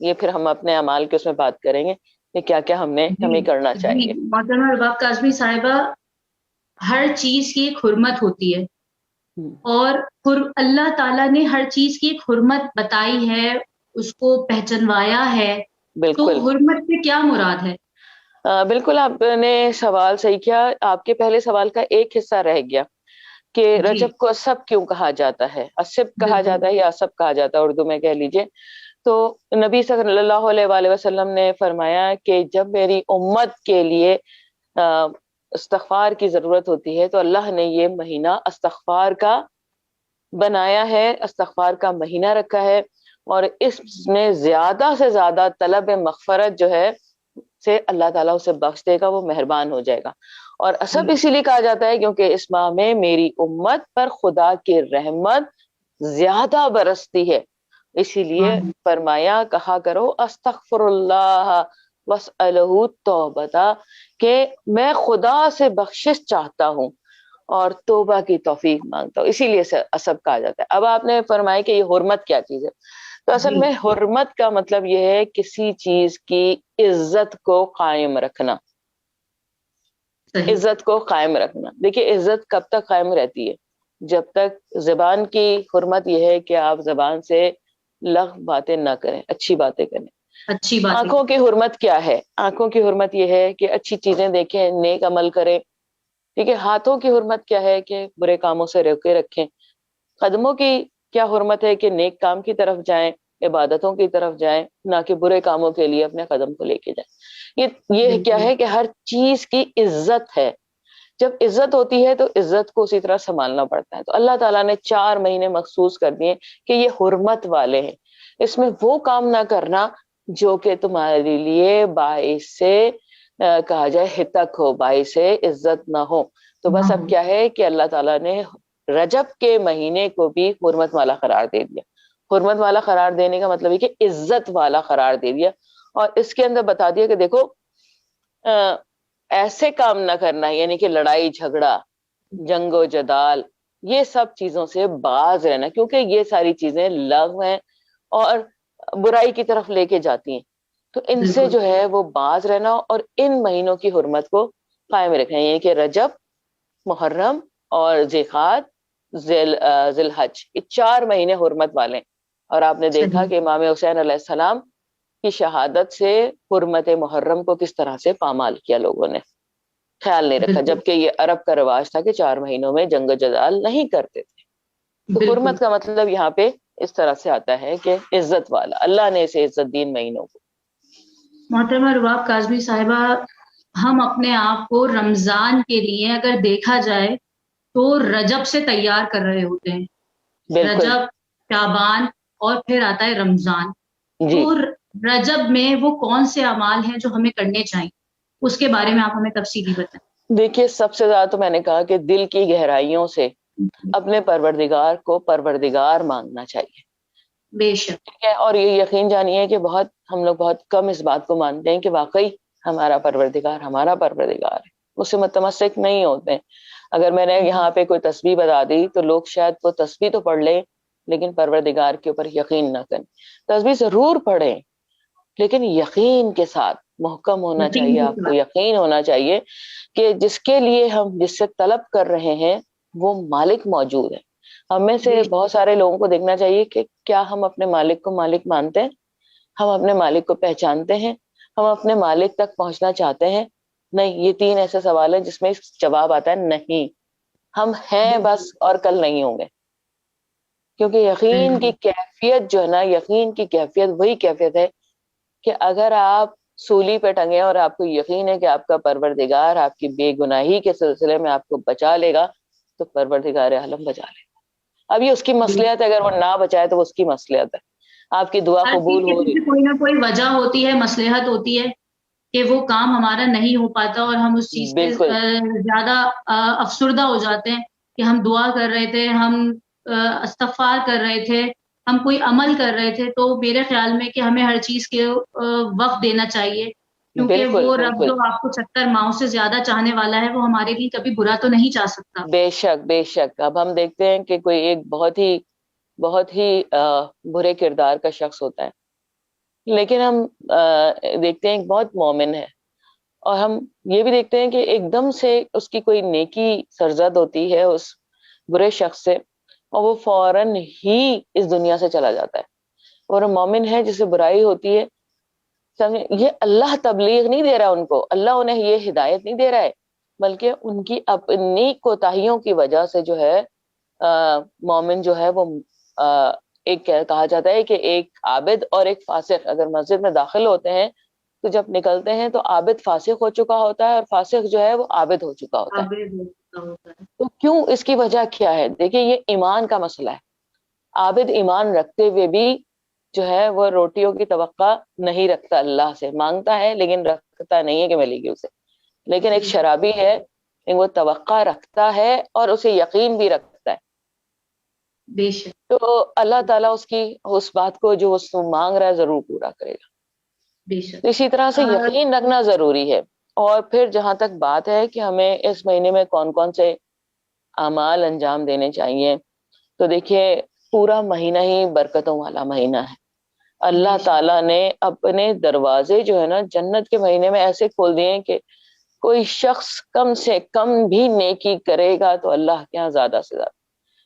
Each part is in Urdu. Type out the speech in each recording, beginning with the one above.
یہ پھر ہم اپنے اعمال کے اس میں بات کریں گے کہ کیا کیا ہمیں کرنا چاہیے. محترمہ رباب کاظمی صاحبہ، ہر چیز کی ایک حرمت ہوتی ہے، اور اللہ تعالیٰ نے ہر چیز کی ایک حرمت بتائی ہے، اس کو پہچنوایا ہے. تو بالکل حرمت سے کیا مراد ہے؟ بالکل آپ نے سوال صحیح کیا. آپ کے پہلے سوال کا ایک حصہ رہ گیا کہ رجب کو اسب کیوں کہا جاتا ہے، اسب کہا جاتا ہے یا اسب کہا جاتا ہے اردو میں کہہ لیجئے. تو نبی صلی اللہ علیہ وآلہ وسلم نے فرمایا کہ جب میری امت کے لیے استغفار کی ضرورت ہوتی ہے تو اللہ نے یہ مہینہ استغفار کا بنایا ہے، استغفار کا مہینہ رکھا ہے، اور اس میں زیادہ سے زیادہ طلب مغفرت جو ہے سے اللہ تعالیٰ اسے بخش دے گا، وہ مہربان ہو جائے گا. اور اسب اسی لیے کہا جاتا ہے کیونکہ اس ماہ میں میری امت پر خدا کی رحمت زیادہ برستی ہے، اسی لیے فرمایا کہا کرو استغفر اللہ واسألہ توبتا، کہ میں خدا سے بخشش چاہتا ہوں اور توبہ کی توفیق مانگتا ہوں، اسی لیے اسب کہا جاتا ہے. اب آپ نے فرمایا کہ یہ حرمت کیا چیز ہے، تو اصل میں حرمت کا مطلب یہ ہے کسی چیز کی عزت کو قائم رکھنا. عزت کو قائم رکھنا، دیکھیے عزت کب تک قائم رہتی ہے؟ جب تک زبان کی حرمت یہ ہے کہ آپ زبان سے لغو باتیں نہ کریں، اچھی باتیں کریں. اچھی بات. آنکھوں کی حرمت کیا ہے؟ آنکھوں کی حرمت یہ ہے کہ اچھی چیزیں دیکھیں، نیک عمل کریں. ٹھیک ہے. ہاتھوں کی حرمت کیا ہے؟ کہ برے کاموں سے روکے رکھیں. قدموں کی کیا حرمت ہے؟ کہ نیک کام کی طرف جائیں، عبادتوں کی طرف جائیں، نہ کہ برے کاموں کے لیے اپنے قدم کو لے کے جائیں. یہ کیا ہے کہ ہر چیز کی عزت ہے. جب عزت ہوتی ہے تو عزت کو اسی طرح سنبھالنا پڑتا ہے. تو اللہ تعالیٰ نے 4 مہینے مخصوص کر دیے کہ یہ حرمت والے ہیں، اس میں وہ کام نہ کرنا جو کہ تمہارے لیے باعث سے کہا جائے ہتک ہو، باعث سے عزت نہ ہو. تو بس اب کیا ہے کہ اللہ تعالیٰ نے رجب کے مہینے کو بھی حرمت والا قرار دے دیا. حرمت والا قرار دینے کا مطلب ہے کہ عزت والا قرار دے دیا، اور اس کے اندر بتا دیا کہ دیکھو ایسے کام نہ کرنا، یعنی کہ لڑائی جھگڑا، جنگ و جدال، یہ سب چیزوں سے باز رہنا، کیونکہ یہ ساری چیزیں لغو ہیں اور برائی کی طرف لے کے جاتی ہیں. تو ان سے جو ہے وہ باز رہنا اور ان مہینوں کی حرمت کو قائم رکھنا، یعنی کہ رجب، محرم اور ذی الحج، یہ 4 مہینے حرمت والے. اور آپ نے دیکھا کہ امام حسین علیہ السلام کی شہادت سے حرمت محرم کو کس طرح سے پامال کیا لوگوں نے، خیال نہیں رکھا، جبکہ یہ عرب کا رواج تھا کہ 4 مہینوں میں جنگ و جدال نہیں کرتے تھے. تو حرمت کا مطلب یہاں پہ اس طرح سے آتا ہے کہ عزت والا، اللہ نے اسے عزت دی ان مہینوں کو. محترمہ رباب کاظمی صاحبہ، ہم اپنے آپ کو رمضان کے لیے اگر دیکھا جائے تو رجب سے تیار کر رہے ہوتے ہیں. رجب، شعبان اور پھر آتا ہے رمضان. تو رجب میں وہ کون سے اعمال ہیں جو ہمیں کرنے چاہیے، اس کے بارے میں آپ ہمیں تفصیلی بتائیں. دیکھیے سب سے زیادہ تو میں نے کہا کہ دل کی گہرائیوں سے اپنے پروردگار کو پروردگار مانگنا چاہیے. بے شک. ٹھیک ہے. اور یہ یقین جانیے کہ ہم لوگ بہت کم اس بات کو مانتے ہیں کہ واقعی ہمارا پروردگار ہے، اس سے متمسک نہیں ہوتے ہیں. اگر میں نے یہاں پہ کوئی تسبیح بتا دی تو لوگ شاید وہ تسبیح تو پڑھ لیں لیکن پروردگار کے اوپر یقین نہ کریں. تسبیح ضرور پڑھیں لیکن یقین کے ساتھ، محکم ہونا چاہیے، آپ کو یقین ہونا چاہیے کہ جس کے لیے ہم جس سے طلب کر رہے ہیں وہ مالک موجود ہے. ہم میں سے بہت سارے لوگوں کو دیکھنا چاہیے کہ کیا ہم اپنے مالک کو مالک مانتے ہیں، ہم اپنے مالک کو پہچانتے ہیں، ہم اپنے مالک تک پہنچنا چاہتے ہیں. نہیں، یہ 3 ایسے سوال ہیں جس میں جواب آتا ہے نہیں. ہم ہیں بس اور کل نہیں ہوں گے. کیونکہ یقین کی کیفیت جو ہے نا، یقین کی کیفیت وہی کیفیت ہے کہ اگر آپ سولی پہ ٹنگے اور آپ کو یقین ہے کہ آپ کا پروردگار آپ کی بے گناہی کے سلسلے میں آپ کو بچا لے گا تو پروردگار عالم بچا لے گا. اب یہ اس کی مصلحت ہے، اگر وہ نہ بچائے تو وہ اس کی مصلحت ہے. آپ کی دعا قبول ہو رہی، کوئی نہ کوئی وجہ ہوتی ہے، مصلحت ہوتی ہے کہ وہ کام ہمارا نہیں ہو پاتا اور ہم اس چیز پہ زیادہ افسردہ ہو جاتے ہیں کہ ہم دعا کر رہے تھے، ہم استغفار کر رہے تھے، ہم کوئی عمل کر رہے تھے. تو میرے خیال میں کہ ہمیں ہر چیز کے وقت دینا چاہیے، کیونکہ وہ رب جو آپ کو 70 ماؤں سے زیادہ چاہنے والا ہے وہ ہمارے لیے کبھی برا تو نہیں چاہ سکتا. بے شک بے شک. اب ہم دیکھتے ہیں کہ کوئی ایک بہت ہی برے کردار کا شخص ہوتا ہے، لیکن ہم دیکھتے ہیں ایک بہت مومن ہے، اور ہم یہ بھی دیکھتے ہیں کہ ایک دم سے اس کی کوئی نیکی سرزد ہوتی ہے اس برے شخص سے، اور وہ فوراً ہی اس دنیا سے چلا جاتا ہے. اور مومن ہے جسے برائی ہوتی ہے، یہ اللہ تبلیغ نہیں دے رہا ان کو، اللہ انہیں یہ ہدایت نہیں دے رہا ہے، بلکہ ان کی اپنی کوتاہیوں کی وجہ سے جو ہے مومن جو ہے وہ ایک کہا جاتا ہے کہ ایک عابد اور ایک فاسق اگر مسجد میں داخل ہوتے ہیں تو جب نکلتے ہیں تو عابد فاسق ہو چکا ہوتا ہے اور فاسق جو ہے وہ عابد ہو چکا ہوتا ہے. عابد ہوتا ہے. تو کیوں؟ اس کی وجہ کیا ہے؟ دیکھیے یہ ایمان کا مسئلہ ہے. عابد ایمان رکھتے ہوئے بھی جو ہے وہ روٹیوں کی توقع نہیں رکھتا، اللہ سے مانگتا ہے لیکن رکھتا نہیں ہے کہ ملے گی اسے. لیکن ایک شرابی ہے، وہ توقع رکھتا ہے اور اسے یقین بھی رکھتا ہے. بے شک. تو اللہ تعالیٰ اس کی اس بات کو جو اس کو مانگ رہا ہے ضرور پورا کرے گا. بے شک. تو اسی طرح سے یقین رکھنا ضروری ہے. اور پھر جہاں تک بات ہے کہ ہمیں اس مہینے میں کون کون سے اعمال انجام دینے چاہیے، تو دیکھیے پورا مہینہ ہی برکتوں والا مہینہ ہے. اللہ تعالیٰ نے اپنے دروازے جو ہے نا جنت کے مہینے میں ایسے کھول دیے ہیں کہ کوئی شخص کم سے کم بھی نیکی کرے گا تو اللہ کے یہاں زیادہ سے زیادہ،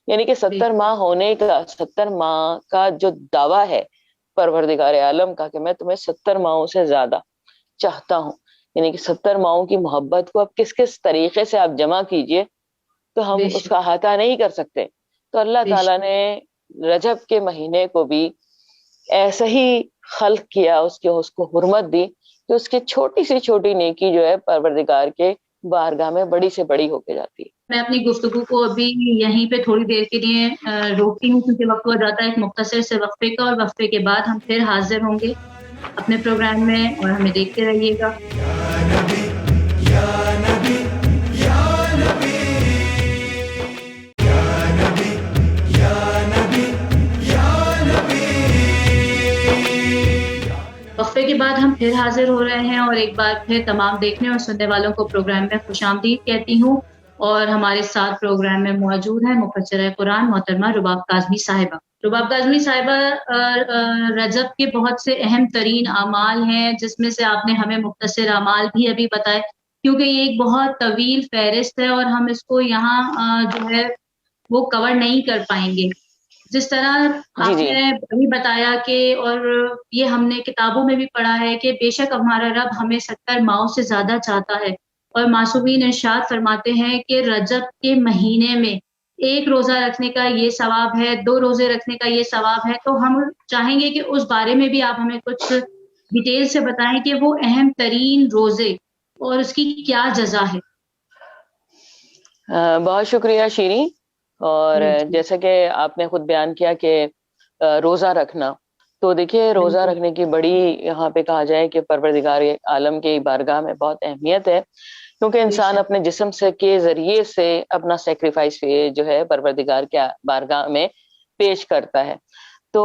یعنی کہ 70 ماہ ہونے کا، 70 ماہ کا جو دعویٰ ہے پروردگار عالم کا کہ میں تمہیں 70 ماہوں سے زیادہ چاہتا ہوں، یعنی کہ 70 ماہوں کی محبت کو اب کس کس طریقے سے آپ جمع کیجئے تو ہم اس کا احاطہ نہیں کر سکتے. تو اللہ تعالیٰ نے رجب کے مہینے کو بھی ایسا ہی خلق کیا، اس کو حرمت دی کہ اس کی چھوٹی سی چھوٹی نیکی جو ہے پروردگار کے بارگاہ میں بڑی سے بڑی ہو کے جاتی ہے. میں اپنی گفتگو کو ابھی یہیں پہ تھوڑی دیر کے لیے روکتی ہوں کیونکہ وقت ہو جاتا ہے ایک مختصر سے وقفے کا، اور وقفے کے بعد ہم پھر حاضر ہوں گے اپنے پروگرام میں، اور ہمیں دیکھتے رہیے گا. وقفے کے بعد ہم پھر حاضر ہو رہے ہیں، اور ایک بار پھر تمام دیکھنے اور سننے والوں کو پروگرام میں خوش آمدید کہتی ہوں. اور ہمارے ساتھ پروگرام میں موجود ہیں مفسرہ قرآن محترمہ رباب کاظمی صاحبہ. رباب کاظمی صاحبہ، رجب کے بہت سے اہم ترین اعمال ہیں جس میں سے آپ نے ہمیں مختصر اعمال بھی ابھی بتائے، کیونکہ یہ ایک بہت طویل فہرست ہے اور ہم اس کو یہاں جو ہے وہ کور نہیں کر پائیں گے. جس طرح آپ نے ابھی بتایا کہ، اور یہ ہم نے کتابوں میں بھی پڑھا ہے کہ بے شک ہمارا رب ہمیں 70 ماہوں سے زیادہ چاہتا ہے، اور معصومین ارشاد فرماتے ہیں کہ رجب کے مہینے میں ایک روزہ رکھنے کا یہ ثواب ہے، 2 روزے رکھنے کا یہ ثواب ہے. تو ہم چاہیں گے کہ اس بارے میں بھی آپ ہمیں کچھ ڈیٹیل سے بتائیں کہ وہ اہم ترین روزے اور اس کی کیا جزا ہے. بہت شکریہ شیریں. اور جیسا کہ آپ نے خود بیان کیا کہ روزہ رکھنا، تو دیکھیے روزہ رکھنے کی بڑی یہاں پہ کہا جائے کہ پروردگار عالم کی بارگاہ میں بہت اہمیت ہے، کیونکہ انسان اپنے جسم سے کے ذریعے سے اپنا سیکریفائس جو ہے پروردگار کے بارگاہ میں پیش کرتا ہے. تو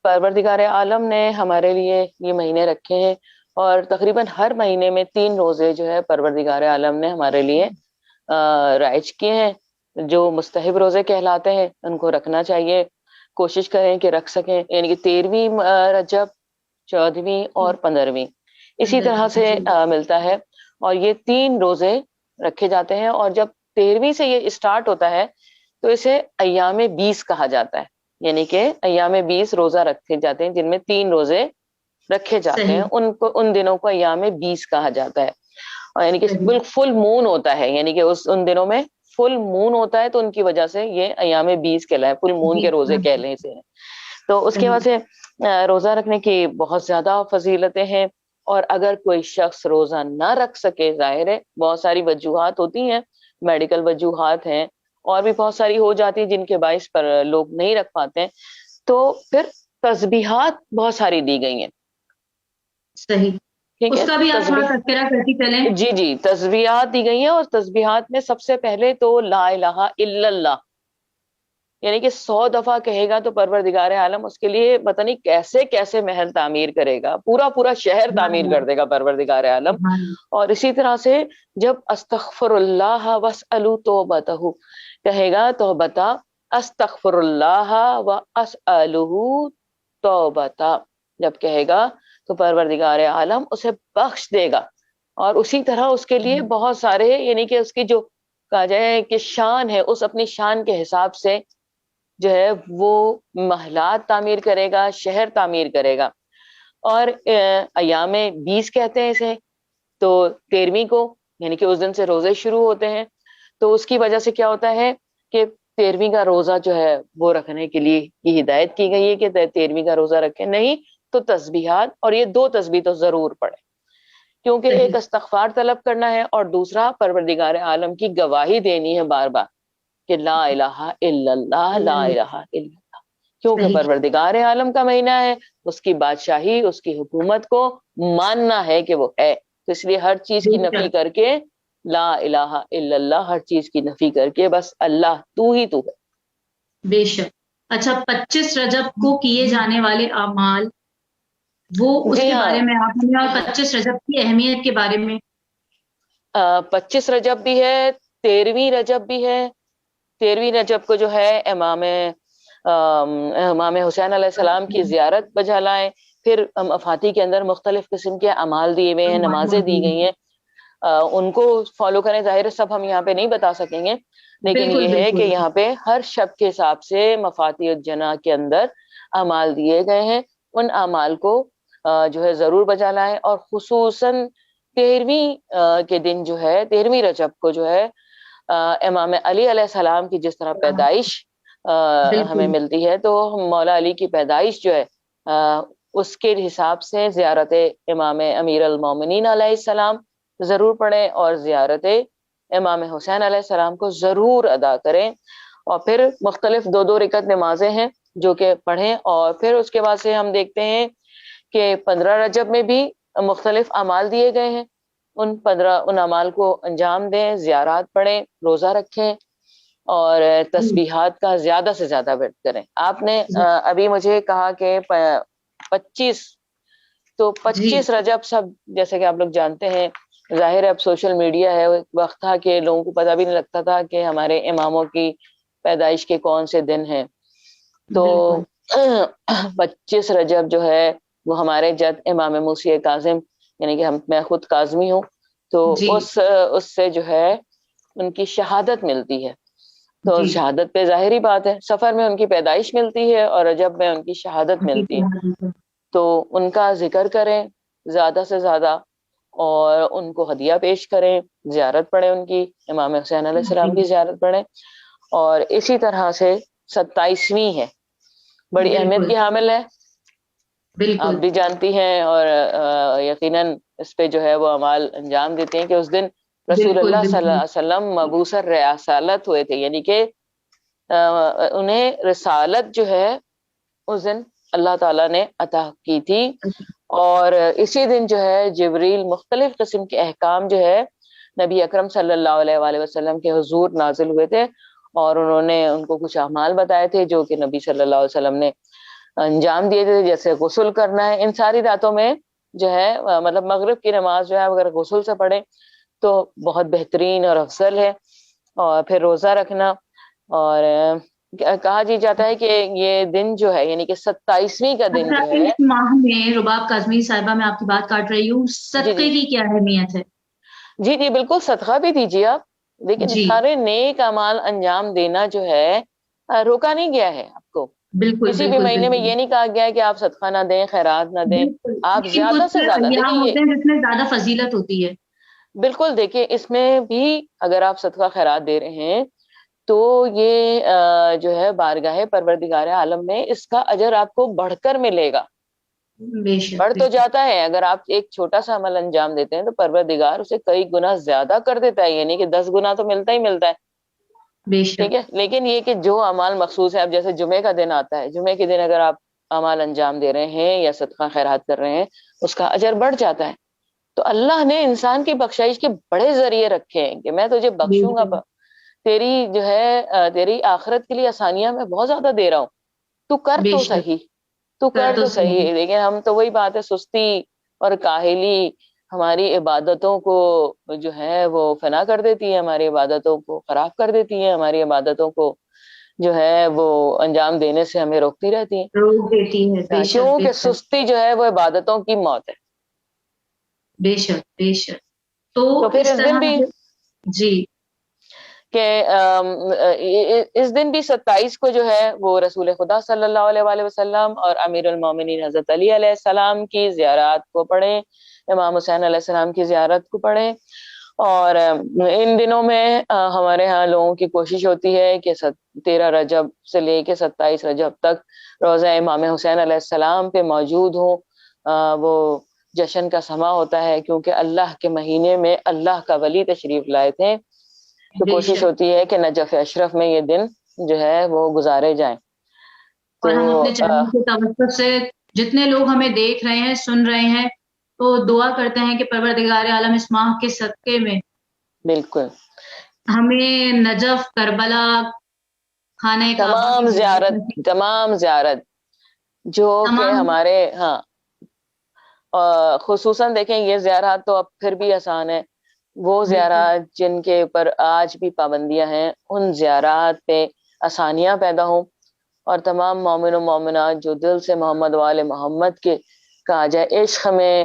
پروردگار عالم نے ہمارے لیے یہ مہینے رکھے ہیں، اور تقریباً ہر مہینے میں 3 روزے جو ہے پروردگار عالم نے ہمارے لیے رائج کیے ہیں، جو مستحب روزے کہلاتے ہیں. ان کو رکھنا چاہیے، کوشش کریں کہ رکھ سکیں، یعنی کہ 13ویں رجب، 14ویں اور 15ویں اسی طرح سے ملتا ہے. اور یہ 3 روزے رکھے جاتے ہیں، اور جب 13ویں سے یہ اسٹارٹ ہوتا ہے تو اسے ایام 20 کہا جاتا ہے، یعنی کہ ایام 20 روزہ رکھے جاتے ہیں جن میں 3 روزے رکھے جاتے ہیں، ان دنوں کو ایام 20 کہا جاتا ہے. اور یعنی کہ فل مون ہوتا ہے، یعنی کہ ان دنوں میں فل مون ہوتا ہے، تو ان کی وجہ سے یہ ایام 20 کہلائے، فل مون کے روزے کہہ لیں اسے. تو اس کے بعد سے روزہ رکھنے کی بہت زیادہ فضیلتیں ہیں. اور اگر کوئی شخص روزہ نہ رکھ سکے، ظاہر ہے بہت ساری وجوہات ہوتی ہیں، میڈیکل وجوہات ہیں، اور بھی بہت ساری ہو جاتی ہیں جن کے باعث پر لوگ نہیں رکھ پاتے ہیں، تو پھر تسبیحات بہت ساری دی گئی ہیں. صحیح، اس کا بھی آپ تھوڑا تذکرہ کرتی چلیں. جی تسبیحات دی گئی ہیں، اور تسبیحات میں سب سے پہلے تو لا الہ الا اللہ، یعنی کہ 100 دفعہ کہے گا تو پروردگار عالم اس کے لیے پتہ نہیں کیسے کیسے محل تعمیر کرے گا، پورا شہر تعمیر کر دے گا پروردگار عالم. اور اسی طرح سے جب استغفر اللہ واسألوا توبتہ کہے گا، توبتہ استغفر اللہ واسألہ توبتہ، جب کہے گا تو پروردگار عالم اسے بخش دے گا. اور اسی طرح اس کے لیے بہت سارے یعنی کہ اس کی جو کہا جائے کہ شان ہے، اس اپنی شان کے حساب سے جو ہے وہ محلات تعمیر کرے گا، شہر تعمیر کرے گا. اور ایام 20 کہتے ہیں اسے. تو 13ویں کو یعنی کہ اس دن سے روزے شروع ہوتے ہیں. تو اس کی وجہ سے کیا ہوتا ہے کہ 13ویں کا روزہ جو ہے وہ رکھنے کے لیے یہ ہدایت کی گئی ہے کہ 13ویں کا روزہ رکھیں. نہیں تو تسبیحات، اور یہ 2 تسبیح تو ضرور پڑھیں، کیونکہ ایک استغفار طلب کرنا ہے اور دوسرا پروردگار عالم کی گواہی دینی ہے بار بار کہ لا الہ الا اللہ، لا الہ الا اللہ. کیونکہ صحیح. پروردگار عالم کا مہینہ ہے، اس کی بادشاہی، اس کی حکومت کو ماننا ہے کہ وہ ہے. تو اس لیے ہر چیز کی بے نفی شک، کر کے لا الہ الا اللہ، ہر چیز کی نفی کر کے بس اللہ تو ہی تو ہے. بے شک. اچھا، 25 رجب کو کیے جانے والے اعمال، وہ اس جی کے ہاں، بارے میں آپ ہمیں، اور 25 رجب کی اہمیت کے بارے میں. 25 رجب بھی ہے، 13ویں رجب بھی ہے. 13ویں رجب کو جو ہے امام حسین علیہ السلام کی زیارت بجا لائیں. پھر افاتی کے اندر مختلف قسم کے اعمال دیے ہوئے ہیں، نمازیں دی گئی ہیں، ان کو فالو کریں. ظاہر سب ہم یہاں پہ نہیں بتا سکیں گے، لیکن بالکل یہ ہے کہ بالکل. یہاں پہ ہر شب کے حساب سے مفاتی الجنا کے اندر اعمال دیے گئے ہیں. ان اعمال کو جو ہے ضرور بجا لائیں. اور خصوصاً 13ویں کے دن جو ہے، 13ویں رجب کو جو ہے امام علی علیہ السلام کی جس طرح پیدائش ہمیں بالکل. ملتی ہے، تو مولا علی کی پیدائش جو ہے اس کے حساب سے زیارت امام امیر المومنین علیہ السلام ضرور پڑھیں، اور زیارت امام حسین علیہ السلام کو ضرور ادا کریں. اور پھر مختلف 2 رکعت نمازیں ہیں جو کہ پڑھیں. اور پھر اس کے بعد سے ہم دیکھتے ہیں کہ 15 رجب میں بھی مختلف اعمال دیے گئے ہیں. ان اعمال کو انجام دیں، زیارات پڑھیں، روزہ رکھیں، اور تسبیحات کا زیادہ سے زیادہ ورد کریں. آپ نے ابھی مجھے کہا کہ 25، تو جی 25 رجب سب جیسے کہ آپ لوگ جانتے ہیں، ظاہر ہے اب سوشل میڈیا ہے، ایک وقت تھا کہ لوگوں کو پتہ بھی نہیں لگتا تھا کہ ہمارے اماموں کی پیدائش کے کون سے دن ہیں. تو بالکل. 25 رجب جو ہے وہ ہمارے جد امام موسی کاظم، یعنی کہ میں خود کاظمی ہوں، تو جی اس سے جو ہے ان کی شہادت ملتی ہے. تو جی شہادت پہ ظاہری بات ہے، سفر میں ان کی پیدائش ملتی ہے اور رجب میں ان کی شہادت جی ملتی ہے. تو ان کا ذکر کریں زیادہ سے زیادہ، اور ان کو ہدیہ پیش کریں، زیارت پڑھیں ان کی، امام حسین علیہ السلام کی زیارت پڑھیں. اور اسی طرح سے 27ویں ہے، بڑی اہمیت بالکل کی حامل ہے، آپ بالکل. بھی جانتی ہیں. اور یقیناً اس پہ جو ہے وہ اعمال انجام دیتے ہیں کہ اس دن رسول بالکل اللہ صلی اللہ بالکل. علیہ وسلم مبعوث الرسالت ہوئے تھے، یعنی کہ انہیں رسالت جو ہے اس دن اللہ تعالیٰ نے عطا کی تھی. اور اسی دن جو ہے جبریل مختلف قسم کے احکام جو ہے نبی اکرم صلی اللہ علیہ وآلہ وسلم کے حضور نازل ہوئے تھے، اور انہوں نے ان کو کچھ اعمال بتائے تھے جو کہ نبی صلی اللہ علیہ وسلم نے انجام دیے تھے، جیسے غسل کرنا ہے. ان ساری راتوں میں جو ہے مطلب مغرب کی نماز جو ہے اگر غسل سے پڑھے تو بہت بہترین اور افضل ہے. اور پھر روزہ رکھنا. اور کہا جی جاتا ہے کہ یہ دن جو ہے یعنی کہ 27ویں کا دن جو 27 ہے. ماہ میں رباب کاظمی صاحبہ، میں آپ کی بات کاٹ رہی ہوں، جی صدقے جی کی کیا اہمیت ہے؟ جی جی بالکل، صدقہ بھی دیجیے آپ، لیکن جی سارے نیک اعمال انجام دینا جو ہے روکا نہیں گیا ہے آپ کو. بالکل کسی بھی بالکل مہینے میں بالکل یہ نہیں کہا گیا ہے کہ آپ صدقہ نہ دیں، خیرات نہ دیں. بالکل. آپ لیکن زیادہ کچھ سے زیادہ دیکھیں ایام یہ، ہوتے ہیں جس میں زیادہ فضیلت ہوتی ہے. بالکل دیکھیں اس میں بھی اگر آپ صدقہ خیرات دے رہے ہیں تو یہ جو ہے بارگاہ پروردگار عالم میں اس کا اجر آپ کو بڑھ کر ملے گا. بے شک بڑھ بے تو شک جاتا ہے، اگر آپ ایک چھوٹا سا عمل انجام دیتے ہیں تو پروردگار اسے کئی گنا زیادہ کر دیتا ہے، یعنی کہ 10 گنا تو ملتا ہی ملتا ہے. بے شک. ٹھیک ہے، لیکن یہ کہ جو اعمال مخصوص ہے، اب جیسے جمعے کا دن آتا ہے، جمعے کے دن اگر آپ اعمال انجام دے رہے ہیں یا صدقہ خیرات کر رہے ہیں اس کا اجر بڑھ جاتا ہے. تو اللہ نے انسان کی بخشائش کے بڑے ذریعے رکھے ہیں کہ میں تجھے بخشوں گا، بالکل تیری جو ہے تیری آخرت کے لیے آسانیاں میں بہت زیادہ دے رہا ہوں، تو کر بے تو شک. صحیح، تو کر تو صحیح. صحیح. لیکن ہم تو وہی بات ہے، سستی اور کاہلی ہماری عبادتوں کو جو ہے وہ فنا کر دیتی ہے، ہماری عبادتوں کو خراب کر دیتی ہے، ہماری عبادتوں کو جو ہے وہ انجام دینے سے ہمیں روکتی رہتی ہیں، روک دیتی ہے. بے شک کیونکہ بے شک سستی جو ہے وہ عبادتوں کی موت ہے. بے شک بے شک. تو تو پھر اس اس دن طرح بھی جی کہ اس دن بھی 27 کو جو ہے وہ رسول خدا صلی اللہ علیہ وآلہ وسلم اور امیر المومنین حضرت علی علیہ السلام کی زیارات کو پڑھیں، امام حسین علیہ السلام کی زیارت کو پڑھیں. اور ان دنوں میں ہمارے ہاں لوگوں کی کوشش ہوتی ہے کہ 13 رجب سے لے کے 27 رجب تک روزہ امام حسین علیہ السلام پہ موجود ہوں. وہ جشن کا سما ہوتا ہے کیونکہ اللہ کے مہینے میں اللہ کا ولی تشریف لائے تھے، تو بے کوشش شک. ہوتی ہے کہ نجف اشرف میں یہ دن جو ہے وہ گزارے جائیں. تو اور ہم اپنے چینل کے توسط سے جتنے لوگ ہمیں دیکھ رہے ہیں سن رہے ہیں تو دعا کرتے ہیں کہ پروردگار عالم اس ماہ کے صدقے میں بالکل ہمیں نجف، کربلا، خانہ کعبہ کی تمام زیارت جو کہ تمام. ہمارے ہاں خصوصاً دیکھیں یہ زیارات تو اب پھر بھی آسان ہے، وہ زیارات جن کے اوپر آج بھی پابندیاں ہیں ان زیارات پہ آسانیاں پیدا ہوں، اور تمام مومن و مومنات جو دل سے محمد وآل محمد کے کہا جائے عشق میں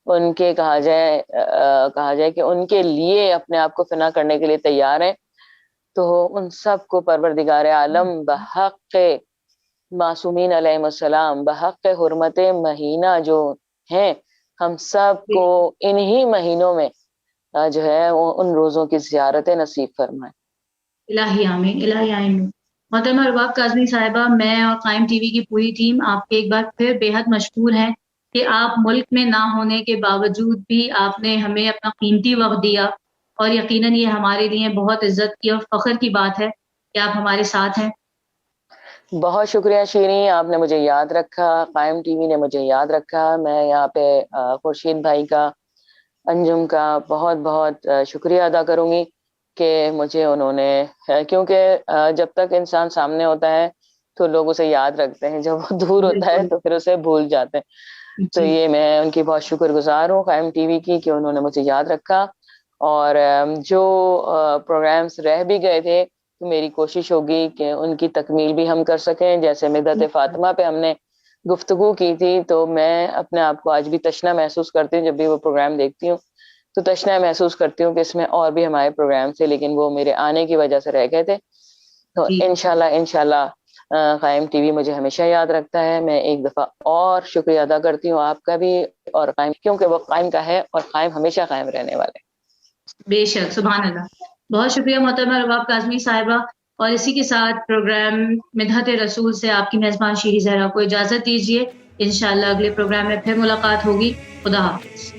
ان کے کہا جائے کہ ان کے لیے اپنے آپ کو فنا کرنے کے لیے تیار ہیں، تو ان سب کو پروردگار عالم بحق معصومین علیہ السلام، بحق حرمت مہینہ جو ہیں، ہم سب کو انہی مہینوں میں جو ہے ان روزوں کی زیارتیں نصیب فرمائیں. الہی آمین، الہی آمین. محترمہ رباب کاظمی صاحبہ، میں اور قائم ٹی وی کی پوری ٹیم آپ کے ایک بار پھر بے حد مشکور ہیں کہ آپ ملک میں نہ ہونے کے باوجود بھی آپ نے ہمیں اپنا قیمتی وقت دیا، اور یقیناً یہ ہمارے لیے بہت عزت کی اور فخر کی بات ہے کہ آپ ہمارے ساتھ ہیں. بہت شکریہ شیریں، آپ نے مجھے یاد رکھا، قائم ٹی وی نے مجھے یاد رکھا. میں یہاں پہ خورشید بھائی کا، انجم کا بہت بہت شکریہ ادا کروں گی کہ مجھے انہوں نے، کیونکہ جب تک انسان سامنے ہوتا ہے تو لوگ اسے یاد رکھتے ہیں، جب وہ دور ہوتا ہے تو پھر اسے بھول جاتے ہیں. تو یہ میں ان کی بہت شکر گزار ہوں قائم ٹی وی کی کہ انہوں نے مجھے یاد رکھا. اور جو پروگرامز رہ بھی گئے تھے تو میری کوشش ہوگی کہ ان کی تکمیل بھی ہم کر سکیں. جیسے مدحت فاطمہ پہ ہم نے گفتگو کی تھی، تو میں اپنے آپ کو آج بھی تشنہ محسوس کرتی ہوں، جب بھی وہ پروگرام دیکھتی ہوں تو تشنہ محسوس کرتی ہوں کہ اس میں اور بھی ہمارے پروگرام تھے لیکن وہ میرے آنے کی وجہ سے رہ گئے تھے. تو انشاءاللہ قائم ٹی وی مجھے ہمیشہ یاد رکھتا ہے. میں ایک دفعہ اور شکریہ ادا کرتی ہوں آپ کا بھی اور قائم، کیونکہ وہ قائم کا ہے اور قائم ہمیشہ قائم رہنے والے. بے شک، سبحان اللہ. بہت شکریہ محترمہ رباب کاظمی صاحبہ. اور اسی کے ساتھ پروگرام مدحت رسول سے آپ کی میزبان شیری زہرا کو اجازت دیجیے. انشاءاللہ اگلے پروگرام میں پھر ملاقات ہوگی. خدا حافظ.